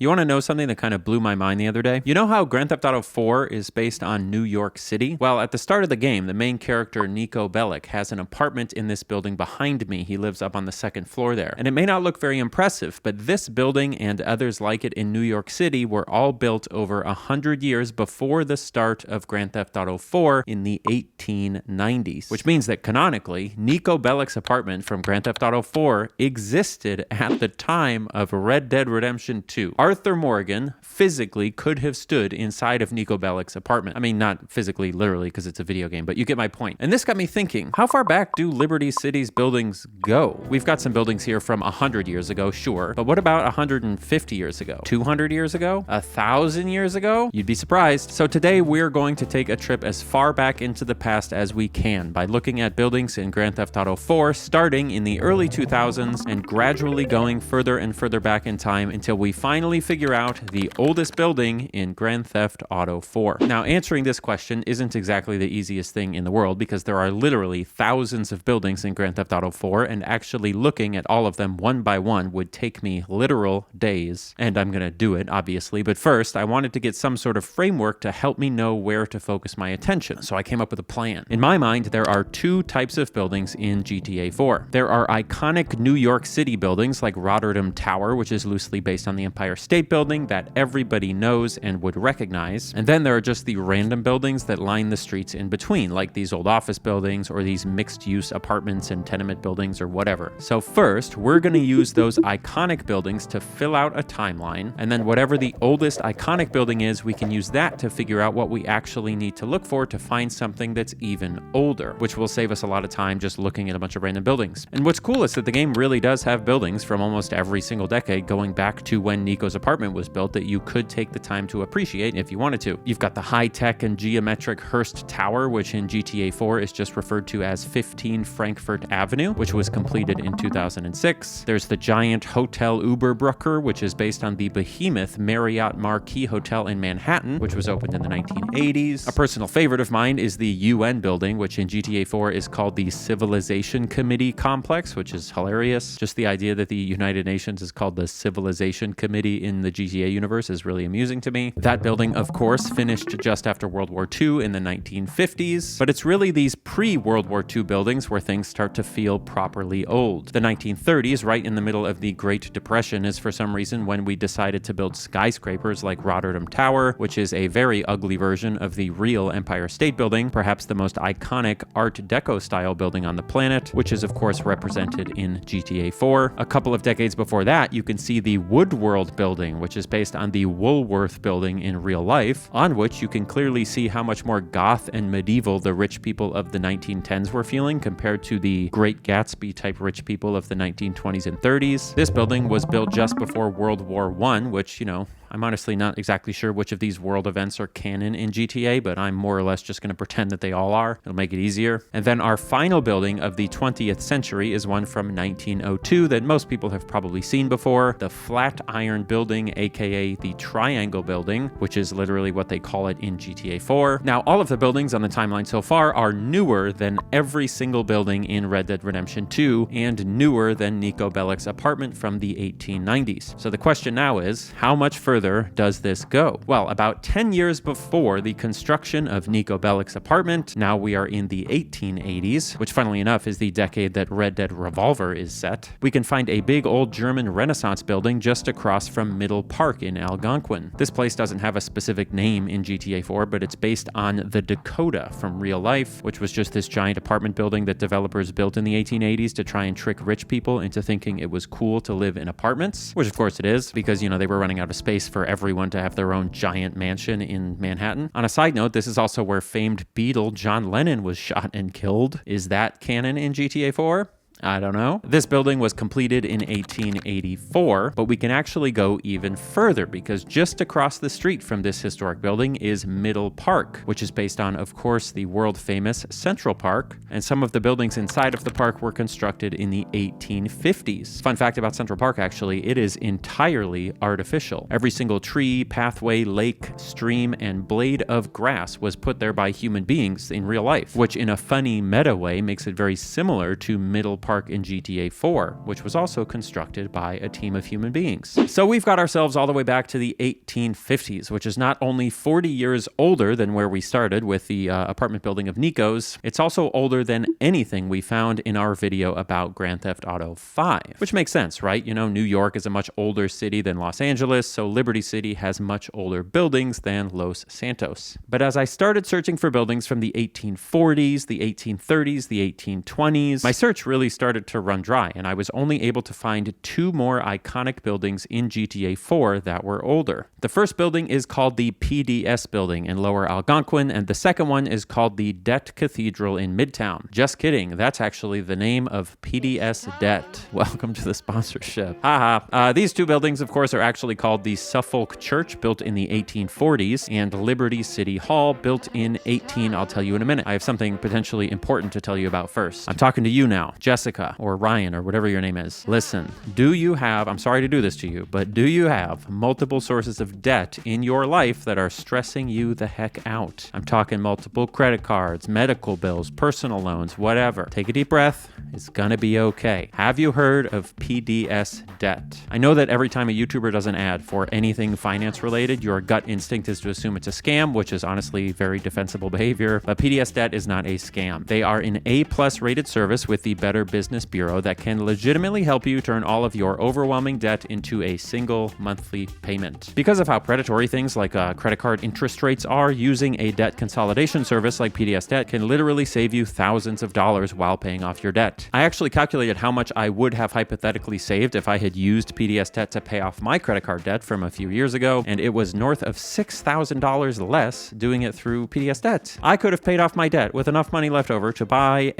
You want to know something that kind of blew my mind the other day? You know how Grand Theft Auto 4 is based on New York City? Well, at the start of the game, the main character, Niko Bellic, has an apartment in this building behind me. He lives up on the second floor there. And it may not look very impressive, but this building and others like it in New York City were all built over 100 years before the start of Grand Theft Auto 4 in the 1890s. Which means that canonically, Niko Bellic's apartment from Grand Theft Auto 4 existed at the time of Red Dead Redemption 2. Arthur Morgan physically could have stood inside of Niko Bellic's apartment. I mean, not physically, literally, because it's a video game, but you get my point. And this got me thinking, how far back do Liberty City's buildings go? We've got some buildings here from 100 years ago, sure, but what about 150 years ago? 200 years ago? 1,000 years ago? You'd be surprised. So today we're going to take a trip as far back into the past as we can by looking at buildings in Grand Theft Auto 4, starting in the early 2000s and gradually going further and further back in time until we finally figure out the oldest building in Grand Theft Auto 4. Now, answering this question isn't exactly the easiest thing in the world because there are literally thousands of buildings in Grand Theft Auto 4, and actually looking at all of them one by one would take me literal days. And I'm gonna do it, obviously, but first I wanted to get some sort of framework to help me know where to focus my attention. So I came up with a plan. In my mind, there are two types of buildings in GTA 4. There are iconic New York City buildings like Rotterdam Tower, which is loosely based on the Empire State Building that everybody knows and would recognize. And then there are just the random buildings that line the streets in between, like these old office buildings or these mixed-use apartments and tenement buildings or whatever. So first, we're going to use those iconic buildings to fill out a timeline, and then whatever the oldest iconic building is, we can use that to figure out what we actually need to look for to find something that's even older, which will save us a lot of time just looking at a bunch of random buildings. And what's cool is that the game really does have buildings from almost every single decade going back to when Niko's apartment was built that you could take the time to appreciate if you wanted to. You've got the high-tech and geometric Hearst Tower, which in GTA 4 is just referred to as 15 Frankfurt Avenue, which was completed in 2006. There's the giant Hotel Überbrücker, which is based on the behemoth Marriott Marquis Hotel in Manhattan, which was opened in the 1980s. A personal favorite of mine is the UN building, which in GTA 4 is called the Civilization Committee Complex, which is hilarious. Just the idea that the United Nations is called the Civilization Committee in the GTA universe is really amusing to me. That building, of course, finished just after World War II in the 1950s, but it's really these pre-World War II buildings where things start to feel properly old. The 1930s, right in the middle of the Great Depression, is for some reason when we decided to build skyscrapers like Rotterdam Tower, which is a very ugly version of the real Empire State Building, perhaps the most iconic Art Deco style building on the planet, which is of course represented in GTA 4. A couple of decades before that, you can see the Woodworld building, which is based on the Woolworth building in real life, on which you can clearly see how much more goth and medieval the rich people of the 1910s were feeling compared to the Great Gatsby type rich people of the 1920s and 30s. This building was built just before World War I, which, you know, I'm honestly not exactly sure which of these world events are canon in GTA, but I'm more or less just going to pretend that they all are. It'll make it easier. And then our final building of the 20th century is one from 1902 that most people have probably seen before, the Flatiron Building, aka the Triangle Building, which is literally what they call it in GTA 4. Now, all of the buildings on the timeline so far are newer than every single building in Red Dead Redemption 2 and newer than Niko Bellic's apartment from the 1890s. So the question now is, how much further does this go? Well, about 10 years before the construction of Niko Bellic's apartment, now we are in the 1880s, which funnily enough is the decade that Red Dead Revolver is set, we can find a big old German Renaissance building just across from Middle Park in Algonquin. This place doesn't have a specific name in GTA 4, but it's based on the Dakota from real life, which was just this giant apartment building that developers built in the 1880s to try and trick rich people into thinking it was cool to live in apartments, which of course it is, because, you know, they were running out of space for everyone to have their own giant mansion in Manhattan. On a side note, this is also where famed Beatle John Lennon was shot and killed. Is that canon in GTA 4? I don't know. This building was completed in 1884, but we can actually go even further because just across the street from this historic building is Middle Park, which is based on, of course, the world-famous Central Park, and some of the buildings inside of the park were constructed in the 1850s. Fun fact about Central Park, actually, it is entirely artificial. Every single tree, pathway, lake, stream, and blade of grass was put there by human beings in real life, which in a funny meta way makes it very similar to Middle Park Park in GTA 4, which was also constructed by a team of human beings. So we've got ourselves all the way back to the 1850s, which is not only 40 years older than where we started with the apartment building of Nico's, it's also older than anything we found in our video about Grand Theft Auto 5, which makes sense, right? You know, New York is a much older city than Los Angeles, so Liberty City has much older buildings than Los Santos. But as I started searching for buildings from the 1840s, the 1830s, the 1820s, my search really started to run dry, and I was only able to find 2 more iconic buildings in GTA 4 that were older. The first building is called the PDS building in Lower Algonquin, and the second one is called the Det Cathedral in Midtown. Just kidding, that's actually the name of PDS Det. Welcome to the sponsorship. Haha. These 2 buildings, of course, are actually called the Suffolk Church, built in the 1840s, and Liberty City Hall, built in I'll tell you in a minute. I have something potentially important to tell you about first. I'm talking to you now, Jessica, or Ryan, or whatever your name is. Listen, do you have, I'm sorry to do this to you, but do you have multiple sources of debt in your life that are stressing you the heck out? I'm talking multiple credit cards, medical bills, personal loans, whatever. Take a deep breath. It's gonna be okay. Have you heard of PDS debt? I know that every time a YouTuber does an ad for anything finance related, your gut instinct is to assume it's a scam, which is honestly very defensible behavior, but PDS debt is not a scam. They are an A+ rated service with the Better Business Bureau that can legitimately help you turn all of your overwhelming debt into a single monthly payment. Because of how predatory things like credit card interest rates are, using a debt consolidation service like PDS debt can literally save you thousands of dollars while paying off your debt. I actually calculated how much I would have hypothetically saved if I had used PDS debt to pay off my credit card debt from a few years ago, and it was north of $6,000 less doing it through PDS debt. I could have paid off my debt with enough money left over to buy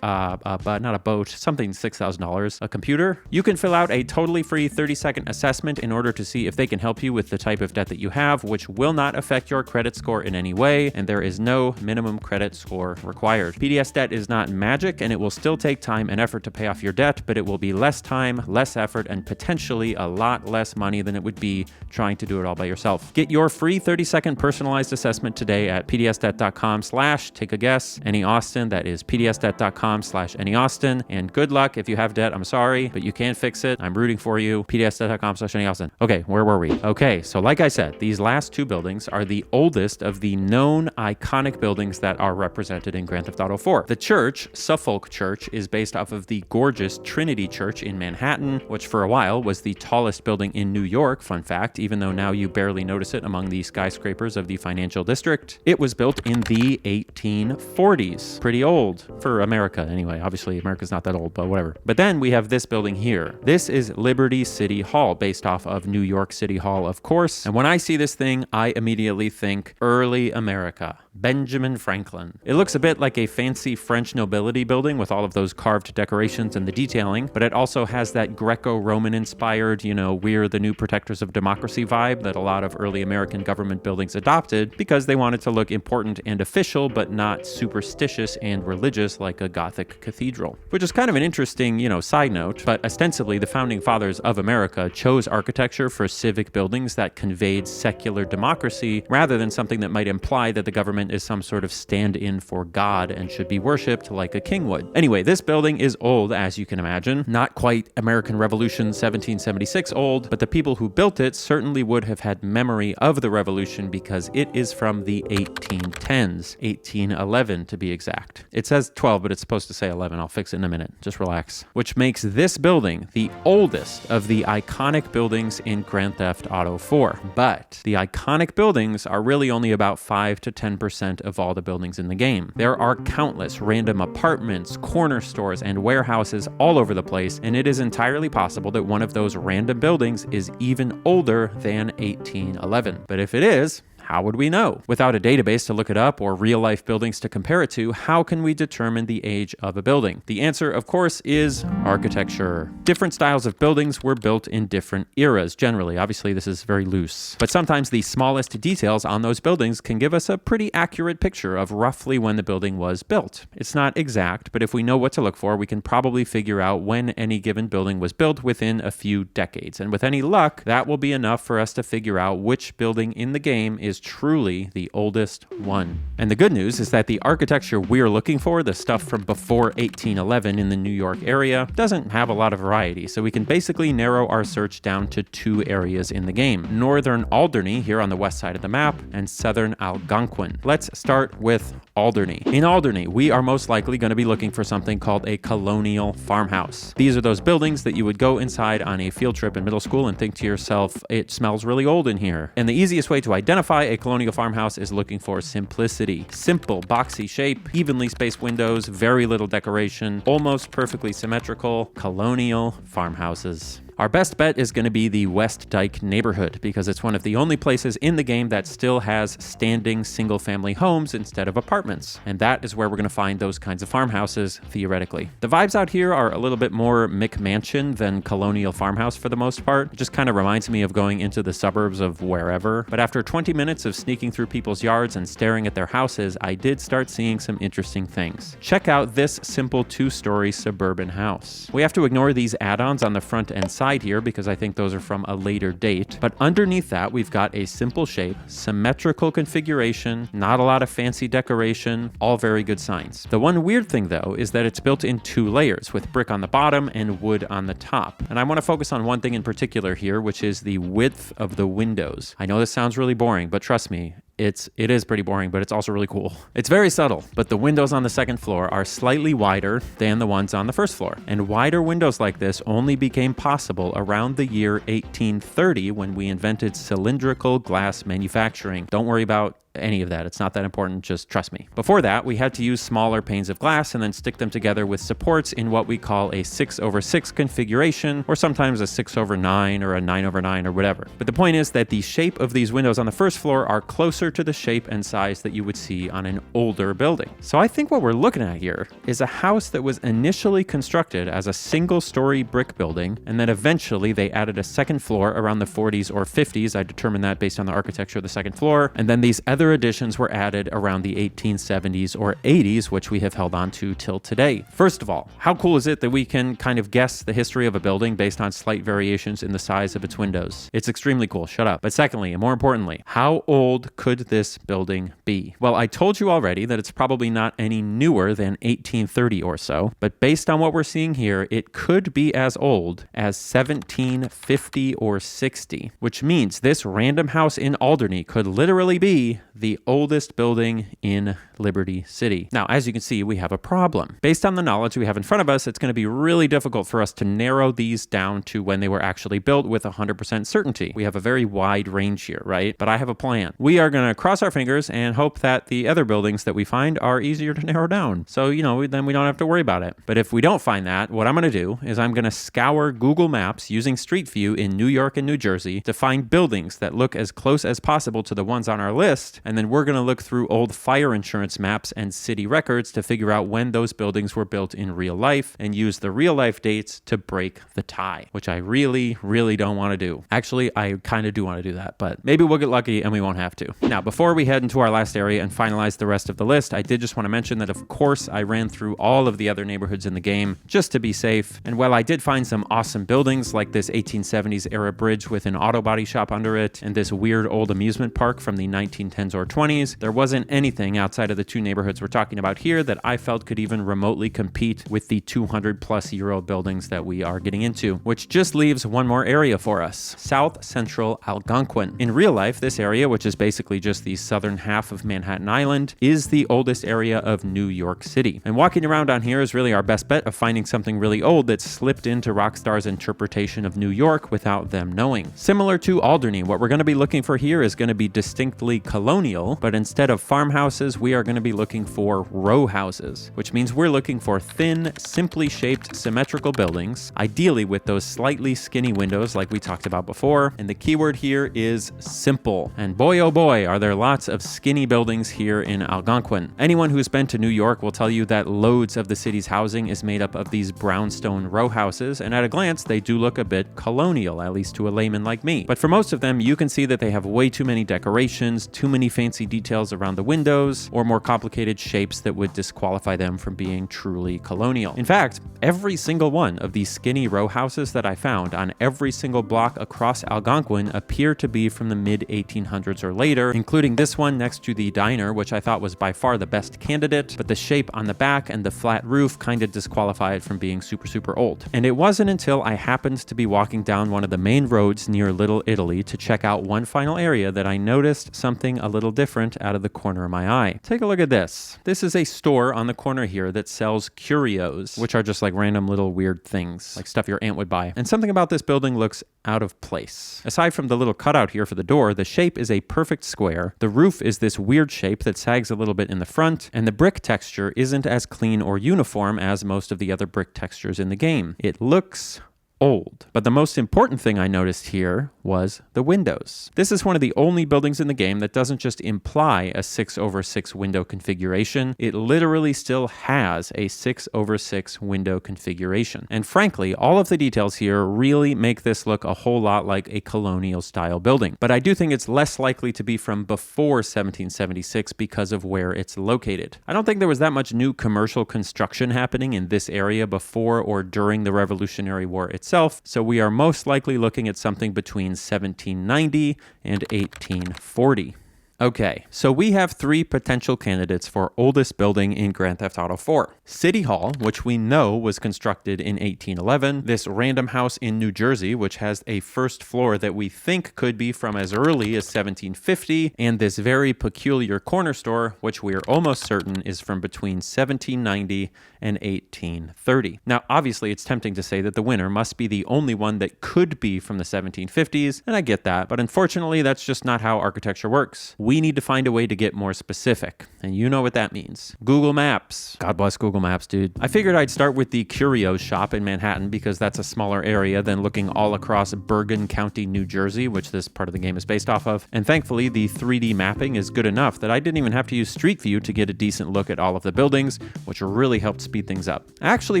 not a boat, something $6,000, a computer. You can fill out a totally free 30-second assessment in order to see if they can help you with the type of debt that you have, which will not affect your credit score in any way, and there is no minimum credit score required. PDS debt is not magic, and it will still take time and effort to pay off your debt, but it will be less time, less effort, and potentially a lot less money than it would be trying to do it all by yourself. Get your free 30-second personalized assessment today at pdsdebt.com/take-a-guess, AnyAustin. That is pdsdebt.com/AnyAustin. And good luck. If you have debt, I'm sorry, but you can fix it. I'm rooting for you. pdsdebt.com/AnyAustin. Okay, where were we? Okay, so like I said, these last 2 buildings are the oldest of the known iconic buildings that are represented in Grand Theft Auto 4. The church, Suffolk Church, is based off of the gorgeous Trinity Church in Manhattan, which for a while was the tallest building in New York, fun fact, even though now you barely notice it among the skyscrapers of the financial district. It was built in the 1840s. Pretty old for America anyway. Obviously, America's not that old, but whatever. But then we have this building here. This is Liberty City Hall, based off of New York City Hall, of course. And when I see this thing, I immediately think early America. Benjamin Franklin. It looks a bit like a fancy French nobility building with all of those carved decorations and the detailing, but it also has that Greco-Roman inspired, we're the new protectors of democracy vibe that a lot of early American government buildings adopted because they wanted to look important and official, but not superstitious and religious like a Gothic cathedral. Which is kind of an interesting, side note, but ostensibly the founding fathers of America chose architecture for civic buildings that conveyed secular democracy rather than something that might imply that the government is some sort of stand-in for God and should be worshipped like a king would. Anyway, this building is old, as you can imagine. Not quite American Revolution 1776 old, but the people who built it certainly would have had memory of the revolution because it is from the 1810s, 1811 to be exact. It says 12, but it's supposed to say 11. I'll fix it in a minute. Just relax. Which makes this building the oldest of the iconic buildings in Grand Theft Auto 4. But the iconic buildings are really only about 5 to 10% of all the buildings in the game. There are countless random apartments, corner stores, and warehouses all over the place, and it is entirely possible that one of those random buildings is even older than 1811. But if it is, how would we know? Without a database to look it up or real-life buildings to compare it to, how can we determine the age of a building? The answer, of course, is architecture. Different styles of buildings were built in different eras, generally. Obviously, this is very loose. But sometimes the smallest details on those buildings can give us a pretty accurate picture of roughly when the building was built. It's not exact, but if we know what to look for, we can probably figure out when any given building was built within a few decades. And with any luck, that will be enough for us to figure out which building in the game is is truly the oldest one. And the good news is that the architecture we're looking for, the stuff from before 1811 in the New York area, doesn't have a lot of variety, so we can basically narrow our search down to two areas in the game: northern Alderney here on the west side of the map, and southern Algonquin. Let's start with Alderney. In Alderney, we are most likely going to be looking for something called a colonial farmhouse. These are those buildings that you would go inside on a field trip in middle school and think to yourself, it smells really old in here. And the easiest way to identify a colonial farmhouse is looking for simplicity. Simple, boxy shape, evenly spaced windows, very little decoration, almost perfectly symmetrical colonial farmhouses. Our best bet is going to be the West Dyke neighborhood because it's one of the only places in the game that still has standing single-family homes instead of apartments. And that is where we're going to find those kinds of farmhouses, theoretically. The vibes out here are a little bit more McMansion than colonial farmhouse for the most part. It just kind of reminds me of going into the suburbs of wherever. But after 20 minutes of sneaking through people's yards and staring at their houses, I did start seeing some interesting things. Check out this simple 2-story suburban house. We have to ignore these add-ons on the front and side here because I think those are from a later date. But underneath that, we've got a simple shape, symmetrical configuration, not a lot of fancy decoration, all very good signs. The one weird thing though is that it's built in 2 layers with brick on the bottom and wood on the top. And I want to focus on one thing in particular here, which is the width of the windows. I know this sounds really boring, but trust me, it is pretty boring, but it's also really cool. It's very subtle, but the windows on the second floor are slightly wider than the ones on the first floor. And wider windows like this only became possible around the year 1830 when we invented cylindrical glass manufacturing. Don't worry about any of that. It's not that important. Just trust me. Before that, we had to use smaller panes of glass and then stick them together with supports in what we call a 6/6 configuration, or sometimes a 6/9 or a 9/9 or whatever. But the point is that the shape of these windows on the first floor are closer to the shape and size that you would see on an older building. So I think what we're looking at here is a house that was initially constructed as a single-story brick building, and then eventually they added a second floor around the 40s or 50s. I determined that based on the architecture of the second floor. And then these other additions were added around the 1870s or 80s, which we have held on to till today. First of all, how cool is it that we can kind of guess the history of a building based on slight variations in the size of its windows? It's extremely cool. Shut up. But secondly, and more importantly, how old could this building be? Well, I told you already that it's probably not any newer than 1830 or so, but based on what we're seeing here, it could be as old as 1750 or 60, which means this random house in Alderney could literally be the oldest building in Liberty City. Now, as you can see, we have a problem. Based on the knowledge we have in front of us, it's going to be really difficult for us to narrow these down to when they were actually built with 100% certainty. We have a very wide range here, right? But I have a plan. We are going to cross our fingers and hope that the other buildings that we find are easier to narrow down. So, then we don't have to worry about it. But if we don't find that, what I'm going to do is I'm going to scour Google Maps using Street View in New York and New Jersey to find buildings that look as close as possible to the ones on our list, and then we're going to look through old fire insurance maps and city records to figure out when those buildings were built in real life and use the real life dates to break the tie, which I really, really don't want to do. Actually, I kind of do want to do that, but maybe we'll get lucky and we won't have to. Now, before we head into our last area and finalize the rest of the list, I did just want to mention that, of course, I ran through all of the other neighborhoods in the game just to be safe. And while I did find some awesome buildings like this 1870s era bridge with an auto body shop under it and this weird old amusement park from the 1910s or 20s, there wasn't anything outside of the two neighborhoods we're talking about here that I felt could even remotely compete with the 200-plus-year-old buildings that we are getting into, which just leaves one more area for us: South Central Algonquin. In real life, this area, which is basically just the southern half of Manhattan Island, is the oldest area of New York City. And walking around on here is really our best bet of finding something really old that slipped into Rockstar's interpretation of New York without them knowing. Similar to Alderney, what we're going to be looking for here is going to be distinctly colonial, but instead of farmhouses, we are going to be looking for row houses, which means we're looking for thin, simply shaped, symmetrical buildings, ideally with those slightly skinny windows like we talked about before. And the keyword here is simple. And boy, oh boy, are there lots of skinny buildings here in Algonquin. Anyone who's been to New York will tell you that loads of the city's housing is made up of these brownstone row houses, and at a glance, they do look a bit colonial, at least to a layman like me. But for most of them, you can see that they have way too many decorations, too many fancy details around the windows or more complicated shapes that would disqualify them from being truly colonial. In fact, every single one of these skinny row houses that I found on every single block across Algonquin appear to be from the mid-1800s or later, including this one next to the diner, which I thought was by far the best candidate, but the shape on the back and the flat roof kind of disqualify it from being super old. And it wasn't until I happened to be walking down one of the main roads near Little Italy to check out one final area that I noticed something a little different out of the corner of my eye. Take a look at this. This is a store on the corner here that sells curios, which are just like random little weird things, like stuff your aunt would buy. And something about this building looks out of place. Aside from the little cutout here for the door, the shape is a perfect square. The roof is this weird shape that sags a little bit in the front, and the brick texture isn't as clean or uniform as most of the other brick textures in the game. It looks old. But the most important thing I noticed here was the windows. This is one of the only buildings in the game that doesn't just imply a 6/6 window configuration. It literally still has a 6/6 window configuration. And frankly, all of the details here really make this look a whole lot like a colonial style building. But I do think it's less likely to be from before 1776 because of where it's located. I don't think there was that much new commercial construction happening in this area before or during the Revolutionary War itself. So we are most likely looking at something between 1790 and 1840. Okay, so we have three potential candidates for oldest building in Grand Theft Auto 4. City Hall, which we know was constructed in 1811, this random house in New Jersey, which has a first floor that we think could be from as early as 1750, and this very peculiar corner store, which we're almost certain is from between 1790 and 1830. Now, obviously, it's tempting to say that the winner must be the only one that could be from the 1750s, and I get that, but unfortunately, that's just not how architecture works. We need to find a way to get more specific, and you know what that means. Google Maps. God bless Google Maps, dude. I figured I'd start with the Curios shop in Manhattan because that's a smaller area than looking all across Bergen County, New Jersey, which this part of the game is based off of. And thankfully, the 3D mapping is good enough that I didn't even have to use Street View to get a decent look at all of the buildings, which really helped speed things up. I actually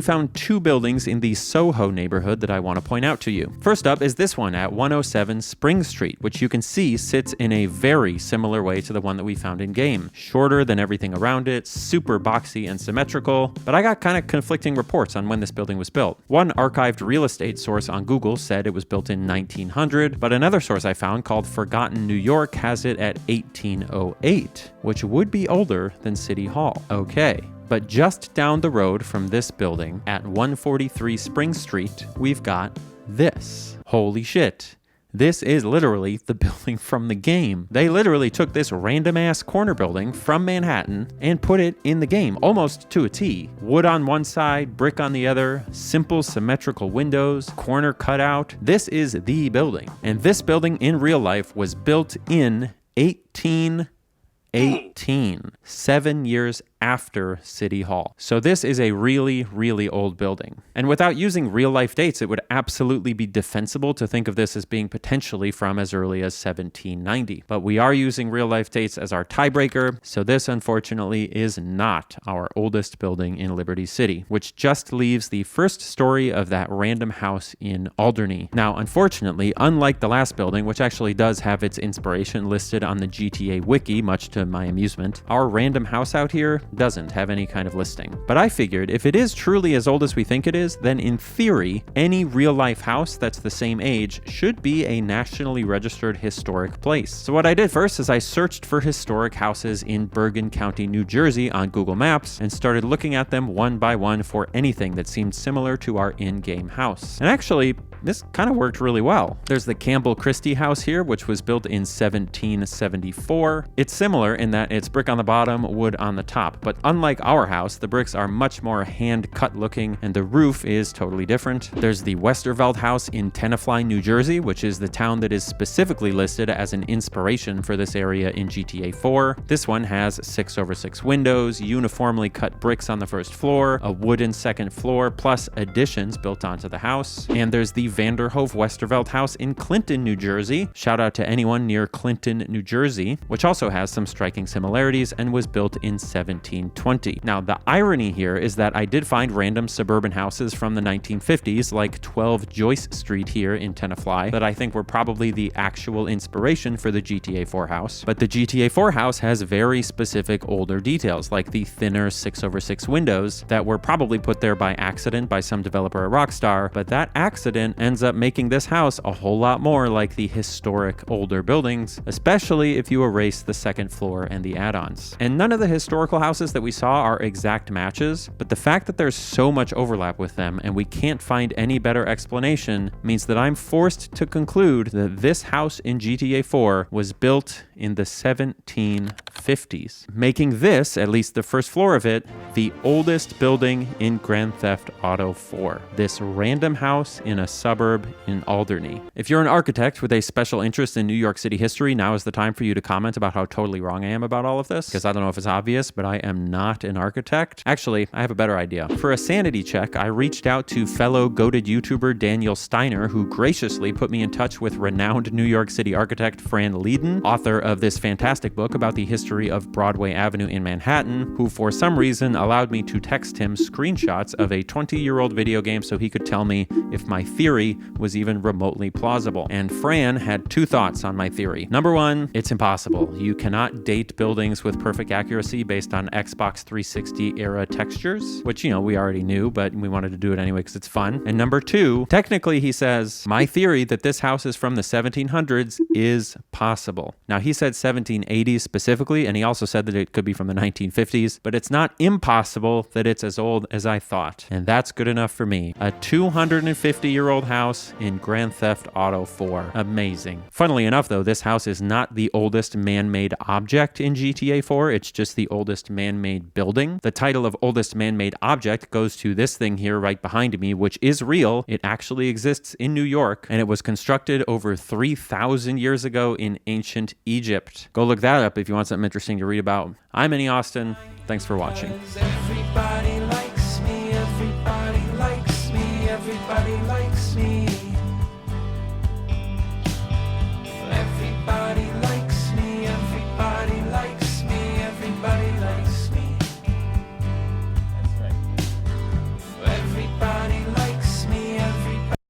found two buildings in the Soho neighborhood that I want to point out to you. First up is this one at 107 Spring Street, which you can see sits in a very similar way to the one that we found in game. Shorter than everything around it, super boxy and symmetrical, but I got kind of conflicting reports on when this building was built. One archived real estate source on Google said it was built in 1900, but another source I found called Forgotten New York has it at 1808, which would be older than City Hall. Okay. But just down the road from this building at 143 Spring Street, we've got this. Holy shit. This is literally the building from the game. They literally took this random ass corner building from Manhattan and put it in the game, almost to a T. Wood on one side, brick on the other, simple symmetrical windows, corner cutout. This is the building. And this building in real life was built in 1818, 7 years after City Hall. So this is a really, really old building. And without using real life dates, it would absolutely be defensible to think of this as being potentially from as early as 1790. But we are using real life dates as our tiebreaker, so this unfortunately is not our oldest building in Liberty City, which just leaves the first story of that random house in Alderney. Now, unfortunately, unlike the last building, which actually does have its inspiration listed on the GTA wiki, much to my amusement, our random house out here doesn't have any kind of listing. But I figured if it is truly as old as we think it is, then in theory, any real life house that's the same age should be a nationally registered historic place. So what I did first is I searched for historic houses in Bergen County, New Jersey on Google Maps and started looking at them one by one for anything that seemed similar to our in-game house. And actually, this kind of worked really well. There's the Campbell Christie house here, which was built in 1774. It's similar in that it's brick on the bottom, wood on the top. But unlike our house, the bricks are much more hand-cut looking and the roof is totally different. There's the Westerveld house in Tenafly, New Jersey, which is the town that is specifically listed as an inspiration for this area in GTA 4. This one has 6/6 windows, uniformly cut bricks on the first floor, a wooden second floor, plus additions built onto the house. And there's the Vanderhove Westerveld house in Clinton, New Jersey. Shout out to anyone near Clinton, New Jersey, which also has some striking similarities and was built in 17 1920. Now, the irony here is that I did find random suburban houses from the 1950s, like 12 Joyce Street here in Tenafly, that I think were probably the actual inspiration for the GTA 4 house. But the GTA 4 house has very specific older details, like the thinner 6/6 windows that were probably put there by accident by some developer at Rockstar, but that accident ends up making this house a whole lot more like the historic older buildings, especially if you erase the second floor and the add-ons. And none of the historical houses that we saw are exact matches, but the fact that there's so much overlap with them and we can't find any better explanation means that I'm forced to conclude that this house in GTA 4 was built in the 1750s, making this, at least the first floor of it, the oldest building in Grand Theft Auto 4. This random house in a suburb in Alderney. If you're an architect with a special interest in New York City history, now is the time for you to comment about how totally wrong I am about all of this, because I don't know if it's obvious, but I am not an architect. Actually, I have a better idea. For a sanity check, I reached out to fellow goated YouTuber Daniel Steiner, who graciously put me in touch with renowned New York City architect Fran Leiden, author of this fantastic book about the history of Broadway Avenue in Manhattan, who for some reason allowed me to text him screenshots of a 20-year-old video game so he could tell me if my theory was even remotely plausible. And Fran had two thoughts on my theory. Number one, it's impossible. You cannot date buildings with perfect accuracy based on Xbox 360 era textures, which, you know, we already knew, but we wanted to do it anyway because it's fun. And number two, technically, he says, my theory that this house is from the 1700s is possible. Now, he said 1780s specifically, and he also said that it could be from the 1950s, but it's not impossible that it's as old as I thought. And that's good enough for me. A 250-year-old house in Grand Theft Auto 4. Amazing. Funnily enough, though, this house is not the oldest man-made object in GTA 4. It's just the oldest man-made building. The title of oldest man-made object goes to this thing here right behind me, which is real. It actually exists in New York, and it was constructed over 3,000 years ago in ancient Egypt. Go look that up if you want something interesting to read about. I'm Annie Austin. Thanks for watching.